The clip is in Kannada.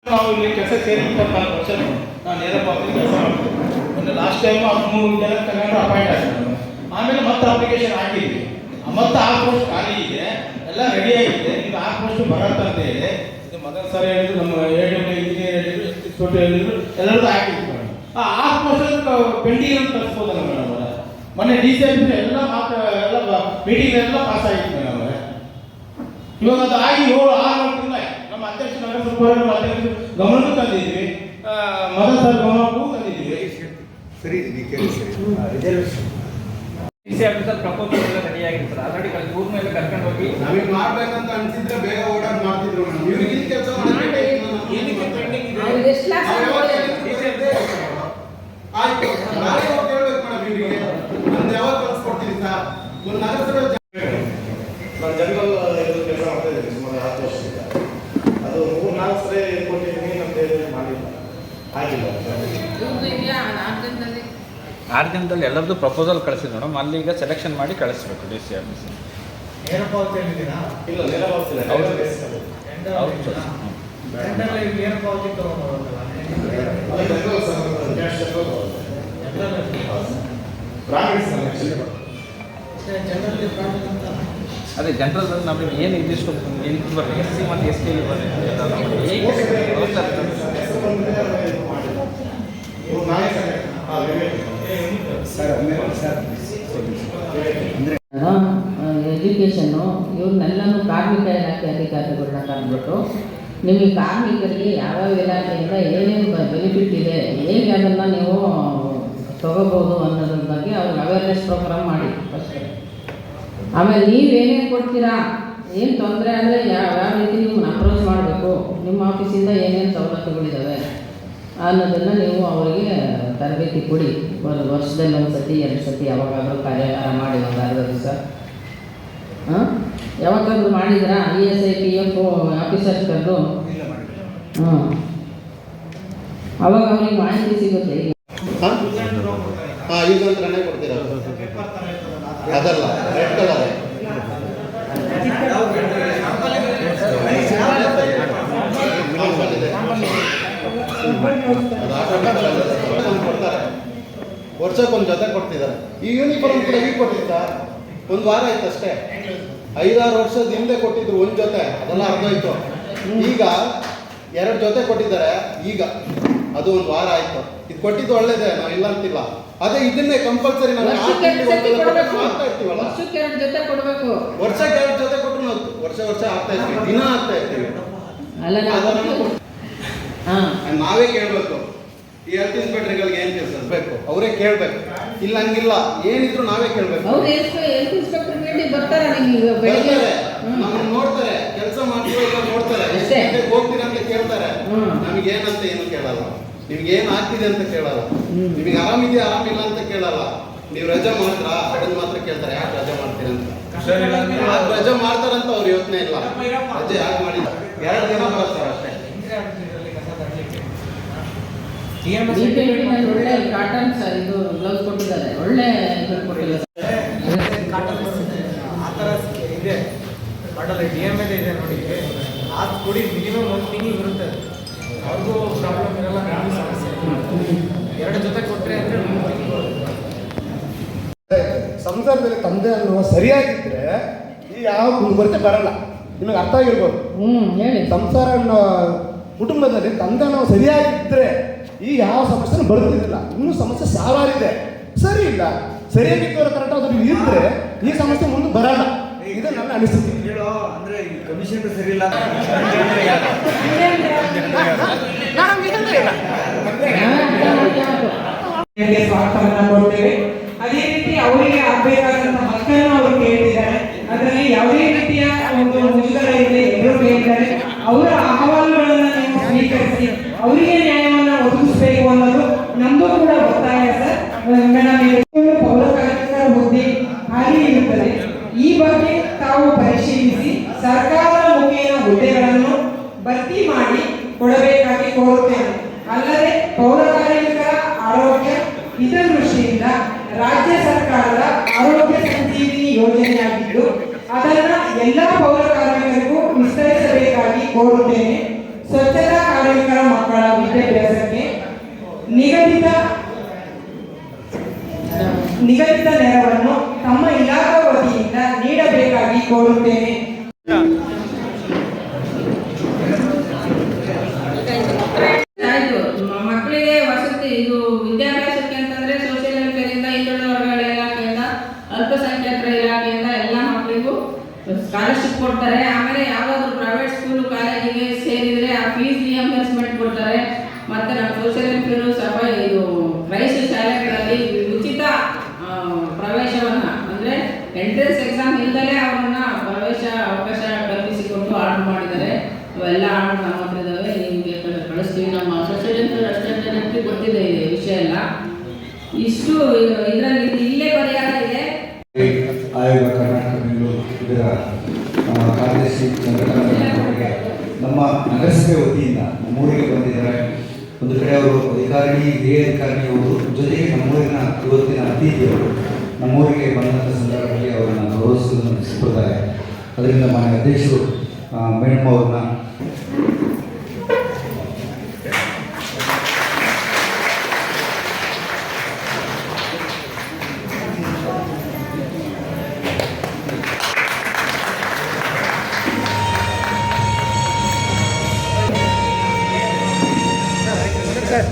ನಾವು ಇಲ್ಲಿ ಕೆಲಸ ಸೇರಿ 24 ವರ್ಷ ನಾನು ನೇರ ಪಾವತಿ ಕೆಲಸ ಮಾಡ್ತೀನಿ. ಒಂದು ಲಾಸ್ಟ್ ಟೈಮ್ 13 ಜನ ತಗೊಂಡು ಅಪಾಯಿಂಟ್ ಆಗಿದ್ದೆ. ಆಮೇಲೆ ಮತ್ತೆ ಅಪ್ಲಿಕೇಶನ್ ಹಾಕಿದ್ವಿ. ಮತ್ತೆ 6 ಪೋಸ್ಟ್ ಖಾಲಿ ಇದೆ, ಎಲ್ಲ ರೆಡಿ ಆಗಿದೆ. ಈಗ 6 ಪೋಸ್ಟ್ ಬರತ್ತಂತ ಹೇಳಿ ಇದು ಮದನ್ ಸರ್ ಹೇಳಿದ್ರು, ನಮ್ಮ AW ಇಂಜಿನಿಯರ್ ಹೇಳಿದ್ರು, ಚೋಟು ಹೇಳಿದ್ರು, ಎಲ್ಲರದ್ದು ಹಾಕಿದ್ವಿ ಮೇಡಮ್. ಆ 6 ಪೋಸ್ಟ್ ಪೆಂಡಿಂಗ್ ಅಂತ ಕಳಿಸ್ಬೋದಲ್ಲ ಮೇಡಮ್ ಅವರ. ಮೊನ್ನೆ DCM ಎಲ್ಲ ಮೀಟಿಂಗ್ ಎಲ್ಲ ಪಾಸ್ ಆಗಿತ್ತು ಮೇಡಮ್ ಅವರೇ. ಇವಾಗ ಅದು ಆಗಿ 7-6 ತಿಂಗಳ ನಮ್ಮ ಅಧ್ಯಕ್ಷ ನಗರ ಅಧ್ಯಕ್ಷ ಗಮನಕ್ಕೂ ತಂದಿದ್ವಿ, ಮದನ್ ಸರ್ ಗಮನಕ್ಕೂ ತಂದಿದ್ವಿ. ಸರಿ ರಿಸರ್ವೇಶನ್ ಡಿಸಿ ಆಫೀಸರ್ ಪ್ರಪೋಸಲ್ ಎಲ್ಲ ರೆಡಿ ಆಗಿರ್ತಾರೆ. ಆಲ್ರೆಡಿ ಊರ್ ಮೇಲೆ ಕರ್ಕೊಂಡು ಹೋಗಿ ನಾವೀಗ ಮಾಡ್ಬೇಕಂತ ಅನ್ಸಿದ್ರೆ ಬೇಗ ಓಡಾಡ್ ಮಾಡ್ತಿದ್ರು ಮೇಡಮ್. ಇವ್ರಿಗೆ ಈ ಕೆಲಸ ಮಾಡಕ್ಕೆ ಏನಕ್ಕೆ ಪೆಂಡಿಂಗ್ ಇದೆ? ಆಯ್ತು, ನಾಳೆ ಹೋಗಿ ಹೇಳ್ಬೇಕು ಮೇಡಮ್ ಇವರಿಗೆ. ಒಂದು ಯಾವಾಗ ಕಳಿಸ್ಕೊಡ್ತೀವಿ ಸರ್? ಒಂದು ನಗರಸಭೆ ನಾನು ಜನರಲ್ ಕೆಲಸ ಮಾಡ್ತಾ ಇದ್ದೀನಿ ಸುಮಾರು 10 ವರ್ಷದಿಂದ. ಅದು 3-4 ಸರಿ ಕೊಟ್ಟಿದ್ದೀನಿ, ನಮ್ಮ ಮಾಡಿಲ್ಲ, ಆಗಿಲ್ಲ. 6 ದಿನದಲ್ಲಿ ಎಲ್ಲರದ್ದು ಪ್ರಪೋಸಲ್ ಕಳಿಸಿದ್ರು ಮೇಡಮ್. ಅಲ್ಲಿ ಈಗ ಸೆಲೆಕ್ಷನ್ ಮಾಡಿ ಕಳಿಸ್ಬೇಕು DC ಆಫೀಸ್. ನೇರ ಪಾವತಿ ಹೇಳಿದ್ದೀರಾ? ಇಲ್ಲ, ನೇರ ಪಾವತಿ ಇಲ್ಲ. ಹೌದು. ನೇರ ಪಾವತಿ ತಗೊಂಡ್ಬರೋದಲ್ಲ, ಅದೇ ಜನರಲ್ ನಮಗೆ ಏನು ಇದಿಷ್ಟು ಬರ್ತದೆ SC ಮತ್ತು ST ಎಜುಕೇಷನ್ನು ಇವ್ರನ್ನೆಲ್ಲನೂ ಕಾರ್ಮಿಕ ಇಲಾಖೆ ಅಧಿಕಾರಿಗಳನ್ನ ಕರೆದ್ಬಿಟ್ಟು ನಿಮಗೆ ಕಾರ್ಮಿಕರಿಗೆ ಯಾವ್ಯಾವ ಇಲಾಖೆಯಿಂದ ಏನೇನು ಬೆನಿಫಿಟ್ ಇದೆ, ಹೇಗೆ ಅದನ್ನು ನೀವು ತಗೋಬೋದು ಅನ್ನೋದ್ರ ಬಗ್ಗೆ ಅವ್ರಿಗೆ ಅವೇರ್ನೆಸ್ ಪ್ರೋಗ್ರಾಮ್ ಮಾಡಿ ಫಸ್ಟ್. ಆಮೇಲೆ ನೀವೇನೇನು ಕೊಡ್ತೀರಾ, ಏನು ತೊಂದರೆ ಅಂದರೆ ಯಾವ ರೀತಿ ನಿಮ್ಮನ್ನು ಅಪ್ರೋಚ್ ಮಾಡಬೇಕು, ನಿಮ್ಮ ಆಫೀಸಿಂದ ಏನೇನು ಸವಲತ್ತುಗಳಿದ್ದಾವೆ ಅನ್ನೋದನ್ನು ನೀವು ಅವರಿಗೆ ತರಬೇತಿ ಕೊಡಿ. ವರ್ಷದಲ್ಲಿ 1 ಸತಿ 2 ಸತಿ ಯಾವಾಗಾದರೂ ಕಾರ್ಯಾಗಾರ ಮಾಡಿ ಒಂದು 60 ದಿವಸ ಯಾವಾಗಾದ್ರೂ ಮಾಡಿದ್ರಾ? ESI PF ಆಫೀಸರ್ಸ್ ಕರೆದು ಅವಾಗ ಅವ್ರಿಗೆ ಮಾಹಿತಿ ಸಿಗುತ್ತೆ. ಈಗ ಈಗ ಹತ್ರನೇ ಕೊಡ್ತೀರಾ? ಅದಲ್ಲ, ರೆಡ್ ಕಲರ್ ಕೊಡ್ತಾರೆ. ವರ್ಷಕ್ಕೊಂದು ಜೊತೆ ಕೊಡ್ತಿದ್ದಾರೆ. ಈ ಯೂನಿಫಾರ್ಮ್ ಕೂಡ ಈಗ ಕೊಟ್ಟಿದ್ದ 1 ವಾರ ಆಯ್ತು ಅಷ್ಟೇ. 5-6 ವರ್ಷದ ಹಿಂದೆ ಕೊಟ್ಟಿದ್ರು ಒಂದು ಜೊತೆ, ಅದೆಲ್ಲ ಅರ್ಧೋಯ್ತು. ಈಗ 2 ಜೊತೆ ಕೊಟ್ಟಿದ್ದಾರೆ. ಈಗ ಅದು 1 ವಾರ ಆಯ್ತು. ಇದು ಕೊಟ್ಟಿದ್ದು ಒಳ್ಳೇದೇ, ನಾವು ಇಲ್ಲ ಅಂತಿಲ್ಲ. ಅದೇ ಇದನ್ನೇ ಕಂಪಲ್ಸರಿ ನಾವು ವರ್ಷಕ್ಕೆ 2 ಜೊತೆ ಕೊಡಬೇಕು. ವರ್ಷಕ್ಕೆ 2 ಜೊತೆ ಕೊಟ್ಟರು ನಾವು ವರ್ಷ ಆಗ್ತಾ ಇರ್ತೀವಿ, ದಿನ ಆಗ್ತಾ ಇರ್ತೀವಿ. ನಾವೇ ಕೇಳಬೇಕು. ಈ ಹೆಲ್ತ್ ಇನ್ಸ್ಪೆಕ್ಟರ್ಗಳಿಗೆ ಏನು ಕೆಲಸ ಬೇಕು ಅವರೇ ಕೇಳಬೇಕು. ಇಲ್ಲ ಹಂಗಿಲ್ಲ, ಏನಿದ್ರು ನಾವೇ ಕೇಳಬೇಕು. ನಮ್ಮನ್ನು ನೋಡ್ತಾರೆ, ಕೆಲಸ ಮಾಡ್ತೀವಿ ನೋಡ್ತಾರೆ, ಹೋಗ್ತೀರಾ ಅಂತ ಕೇಳ್ತಾರೆ. ನಮಗೇನಂತ ಏನು ಕೇಳಲ್ಲ, ನಿಮ್ಗೇನು ಆಗ್ತಿದೆ ಅಂತ ಕೇಳಲ್ಲ, ನಿಮಗೆ ಆರಾಮಿದೆಯಾ ಆರಾಮಿಲ್ಲ ಅಂತ ಕೇಳಲ್ಲ. ನೀವು ರಜೆ ಮಾಡ್ತೀರಾ ಅದನ್ನ ಮಾತ್ರ ಕೇಳ್ತಾರೆ, ಯಾಕೆ ರಜೆ ಮಾಡ್ತೀರ ಅಂತ. ರಜೆ ಮಾಡ್ತಾರಂತ ಅವ್ರು ಯೋಚನೆ ಇಲ್ಲ, ರಜೆ ಯಾಕೆ ಮಾಡಿಲ್ಲ. 2 ದಿನ ಬರ್ತಾರೆ ಅಷ್ಟೇ. ಒಳ್ಳೆ ಕಾಟನ್ ಸರ್ ಇದು ಗ್ಲೌಸ್ ಕೊಟ್ಟಿದ್ದಾರೆ, ಒಳ್ಳೆ ಕೊಟ್ಟಿದ್ದಾರೆ. ಆ ಥರ ಇದೆ ಮಾಡಲ್ DML ಇದೆ ನೋಡಿ, ಅದು ಕೊಡಿ. ಮಿನಿಮಮ್ 1 ತಿಂಗಳು ಇರುತ್ತೆ, ಅವ್ರಿಗೂ ಪ್ರಾಬ್ಲಮ್ ಇರಲ್ಲ, ನಮಗೂ ಸಮಸ್ಯೆ. 2 ಜೊತೆ ಕೊಟ್ಟರೆ ಅಂದರೆ 3 ತಿಂಗಳು. ಸಂಸಾರದಲ್ಲಿ ತಂದೆ ಅನ್ನುವ ಸರಿಯಾಗಿದ್ದರೆ ಈ ಯಾವ ಕುಂದುಕೊರತೆ ಬರಲ್ಲ. ನಿಮಗೆ ಅರ್ಥ ಆಗಿರ್ಬೋದು. ಹೇಳಿ. ಸಂಸಾರ ಅನ್ನೋ ಕುಟುಂಬದಲ್ಲಿ ತಂದೆ ನಾವು ಸರಿಯಾಗಿದ್ದರೆ ಈ ಯಾವ ಸಮಸ್ಯೆನೂ ಬರುತ್ತಿರಲಿಲ್ಲ. ಇನ್ನೂ ಸಮಸ್ಯೆ ಸಾವಿರಾರಿದೆ, ಸರಿ ಇಲ್ಲ. ಸರಿಯಾಗಿದ್ದವರು ಕರೆಕ್ಟ್ ಆದ್ರೂ ಇದ್ದರೆ ಈ ಸಮಸ್ಯೆ ಮುಂದೆ ಬರಲ್ಲ. ಇದು ನನ್ನ ಅನಿಸಿಕೆ. ಅಂದ್ರೆ ಕಮಿಷನ್ ಸರಿ ಇಲ್ಲ, ಸ್ವಾಗತವನ್ನ ಕೊಡ್ತೇವೆ. ಅದೇ ರೀತಿ ಅವರಿಗೆ ಆಗಬೇಕಾದಂತ ಹಕ್ಕನ್ನು ಅವರು ಕೇಳಿದ್ದಾರೆ. ಅದರಲ್ಲಿ ಯಾವುದೇ ರೀತಿಯ ಒಂದು ಮುಜುಗರ ಇದೆ, ಎಲ್ಲರೂ ಕೇಳಿದ್ದಾರೆ. ಅವರ ಅಹವಾಲುಗಳನ್ನು ನೀವು ಸ್ವೀಕರಿಸಿ ಅವರಿಗೆ ನ್ಯಾಯವನ್ನ ಒದಗಿಸಬೇಕು ಅನ್ನೋದು ನಮ್ದು ಕೂಡ ಒತ್ತಾಯ ಸರ್. ಪೌರ ಕಾರ್ಮಿಕರ ಹುದ್ದೆ ಖಾಲಿ ಇರುತ್ತದೆ. ಈ ಬಗ್ಗೆ ತಾವು ಪರಿಶೀಲಿಸಿ ಸರ್ಕಾರದ ಮುಖೇನ ಹುದ್ದೆಗಳನ್ನು ಭರ್ತಿ ಮಾಡಿ ಕೊಡಬೇಕಾಗಿ ಕೋರುತ್ತೇನೆ. ಅಲ್ಲದೆ ಪೌರ ಕಾರ್ಮಿಕರ ಆರೋಗ್ಯ ಹಿತದೃಷ್ಟಿಯಿಂದ ರಾಜ್ಯ ಸರ್ಕಾರದ ಆರೋಗ್ಯ ಸಂಜೀವಿನಿ ಯೋಜನೆಯಾಗಿದ್ದು ಅದನ್ನು ಎಲ್ಲ ಪೌರ ಕಾರ್ಮಿಕರಿಗೂ ವಿಸ್ತರಿಸಬೇಕಾಗಿ ಕೋರುತ್ತೇನೆ. ಸ್ವಚ್ಛತಾ ಕಾರ್ಮಿಕರ ಕೋರುತ್ತೇನೆ. ಆಯ್ತು, ಮಕ್ಕಳಿಗೆ ವಸತಿ ಇದು ವಿದ್ಯಾಭ್ಯಾಸಕ್ಕೆ ಅಂತಂದ್ರೆ ಸೋಷಿಯಲ್ ವೆಲ್ಫೇರಿಂದ, ಹಿಂದುಳಿದ ವರ್ಗಗಳ ಇಲಾಖೆಯಿಂದ, ಅಲ್ಪಸಂಖ್ಯಾತರ ಇಲಾಖೆಯಿಂದ ಎಲ್ಲ ಮಕ್ಕಳಿಗೂ ಸ್ಕಾಲರ್ಶಿಪ್ ಕೊಡ್ತಾರೆ. ಆಮೇಲೆ ಯಾವ್ದಾದ್ರು ಪ್ರೈವೇಟ್ ಸ್ಕೂಲು ಕಾಲೇಜಿಗೆ ಸೇರಿದ್ರೆ ಆ ಫೀಸ್ ರಿಯಂಬರ್ಸ್ಮೆಂಟ್ ಕೊಡ್ತಾರೆ. ಮತ್ತೆ ನಮ್ಮ ಸೋಷಿಯಲ್ ವೆಲ್ಫೇರು ಇದು ಕ್ರೈಸ್ತ ಶಾಲೆಗಳಲ್ಲಿ ಉಚಿತ ಪ್ರವೇಶವನ್ನ ಅಂದ್ರೆ ಎಂಟ್ರೆನ್ಸ್ ಎಕ್ಸಾಮ್ ಇಲ್ದಲೇ ಅವರನ್ನ ಪ್ರವೇಶ ಅವಕಾಶ ಕಲ್ಪಿಸಿಕೊಂಡು ಆರ್ಡರ್ ಮಾಡಿದ್ದಾರೆ. ಅವೆಲ್ಲ ಆರ್ಡರ್ ನಮ್ಮ ಹತ್ರ ಇದ್ದಾವೆ, ನಿಮಗೆ ಕಳಿಸ್ತೀವಿ. ನಮ್ಮ ಸೋಷಿಯಲ್ ವೆಲ್ಫೇರ್ ಅಷ್ಟೇ ಗೊತ್ತಿದೆ ಈ ವಿಷಯ ಎಲ್ಲ. ಇಷ್ಟು ಇದರಲ್ಲಿ ಇಲ್ಲೇ ಪರಿಹಾರ ಇದೆ. ಆಯೋಗ ಕರ್ನಾಟಕ ಬೆಂಗಳೂರು ಇದರ ಕಾರ್ಯದರ್ಶಿ ಸಂಘಟನೆಗೆ ನಮ್ಮ ನಗರಸಭೆ ವತಿಯಿಂದ ನಮ್ಮೂರಿಗೆ ಬಂದಿದ್ದಾರೆ. ಒಂದು ಕಡೆ ಅವರು ಹಿರಿಯ ಅಧಿಕಾರಿಗಳು ಜೊತೆಗೆ ನಮ್ಮೂರಿನ ಇವತ್ತಿನ ಅತಿಥಿಯವರು ನಮ್ಮೂರಿಗೆ ಬಂದಂಥ ಸಂದರ್ಭದಲ್ಲಿ ಅವರನ್ನು ಗೌರವಿಸುವುದನ್ನು ಸಂಪ್ರದಾಯ. ಅದರಿಂದ ಮಾನ್ಯ ಅಧ್ಯಕ್ಷರು ಮೇಡಮ್ ಅವ್ರನ್ನ ಸರ್